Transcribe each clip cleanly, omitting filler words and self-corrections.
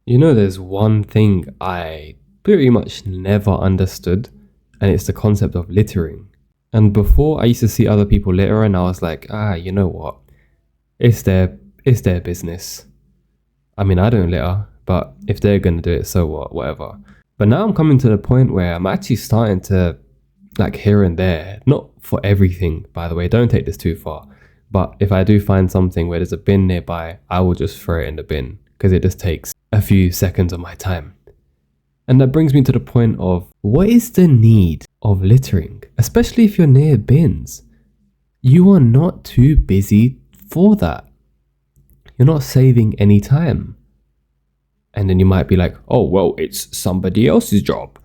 You know, there's one thing I pretty much never understood, and it's the concept of littering. And before, I used to see other people litter, and I was like, you know what? It's their business. I mean, I don't litter, but if they're gonna do it, so what? Whatever. But now I'm coming to the point where I'm actually starting to, like, here and there, not for everything, by the way, don't take this too far. But if I do find something where there's a bin nearby, I will just throw it in the bin because it just takes a few seconds of my time. And that brings me to the point of, what is the need of littering? Especially if you're near bins. You are not too busy for that. You're not saving any time. And then you might be like, oh, well, it's somebody else's job.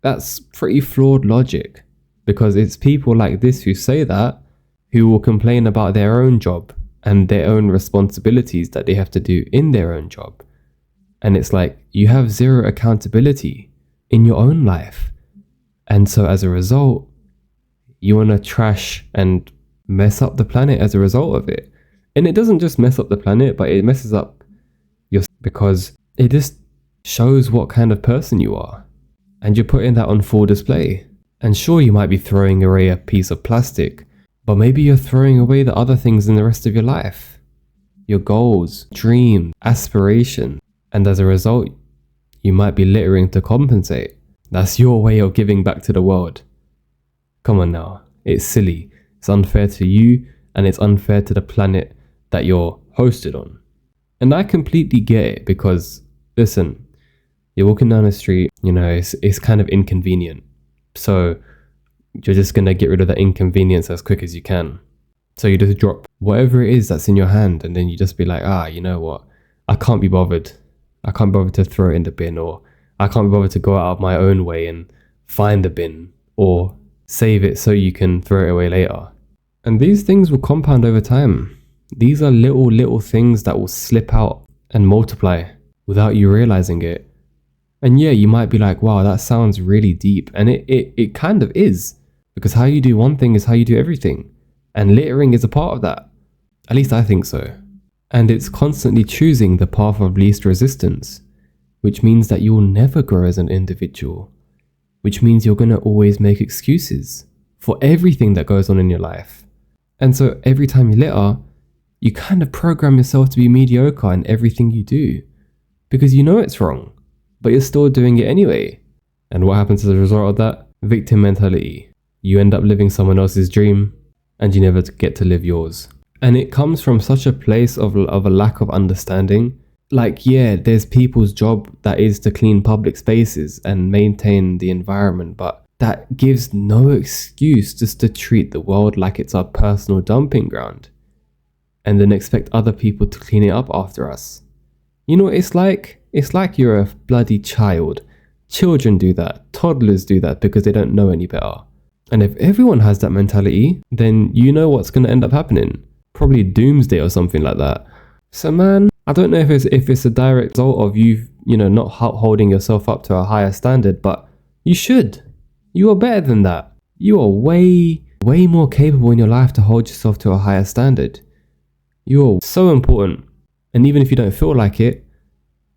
That's pretty flawed logic, because it's people like this who say that, who will complain about their own job and their own responsibilities that they have to do in their own job. And it's like, you have zero accountability in your own life. And so as a result, you want to trash and mess up the planet as a result of it. And it doesn't just mess up the planet, but it messes up yourself, because it just shows what kind of person you are. And you're putting that on full display. And sure, you might be throwing away a piece of plastic, but maybe you're throwing away the other things in the rest of your life. Your goals, dreams, aspirations. And as a result, you might be littering to compensate. That's your way of giving back to the world. Come on now. It's silly. It's unfair to you, and it's unfair to the planet that you're hosted on. And I completely get it, because, listen, you're walking down the street, you know, it's kind of inconvenient. So you're just going to get rid of that inconvenience as quick as you can. So you just drop whatever it is that's in your hand, and then you just be like, you know what? I can't be bothered. I can't be bothered to throw it in the bin, or I can't be bothered to go out of my own way and find the bin, or save it so you can throw it away later. And these things will compound over time. These are little things that will slip out and multiply without you realizing it. And yeah, you might be like, wow, that sounds really deep. And it kind of is, because how you do one thing is how you do everything. And littering is a part of that. At least I think so. And it's constantly choosing the path of least resistance, which means that you will never grow as an individual, which means you're going to always make excuses for everything that goes on in your life. And so every time you litter, you kind of program yourself to be mediocre in everything you do, because you know it's wrong, but you're still doing it anyway. And what happens as a result of that? Victim mentality. You end up living someone else's dream, and you never get to live yours. And it comes from such a place of a lack of understanding. Like, yeah, there's people's job that is to clean public spaces and maintain the environment, but that gives no excuse just to treat the world like it's our personal dumping ground, and then expect other people to clean it up after us. You know what it's like? It's like you're a bloody child. Children do that. Toddlers do that because they don't know any better. And if everyone has that mentality, then you know what's going to end up happening. Probably doomsday or something like that. So man, I don't know if it's a direct result of you not holding yourself up to a higher standard, but you should. You are better than that. You are way more capable in your life to hold yourself to a higher standard. You are so important. And even if you don't feel like it,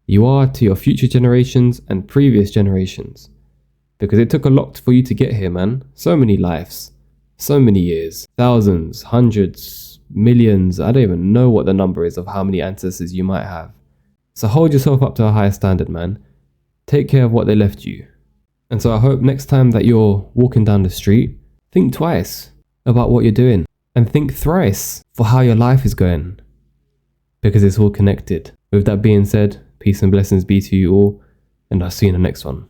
you are to your future generations and previous generations. Because it took a lot for you to get here, man. So many lives, so many years, thousands, hundreds, millions. I don't even know what the number is of how many ancestors you might have. So hold yourself up to a higher standard, man. Take care of what they left you. And so I hope next time that you're walking down the street, think twice about what you're doing, and think thrice for how your life is going, because it's all connected. With that being said, peace and blessings be to you all, and I'll see you in the next one.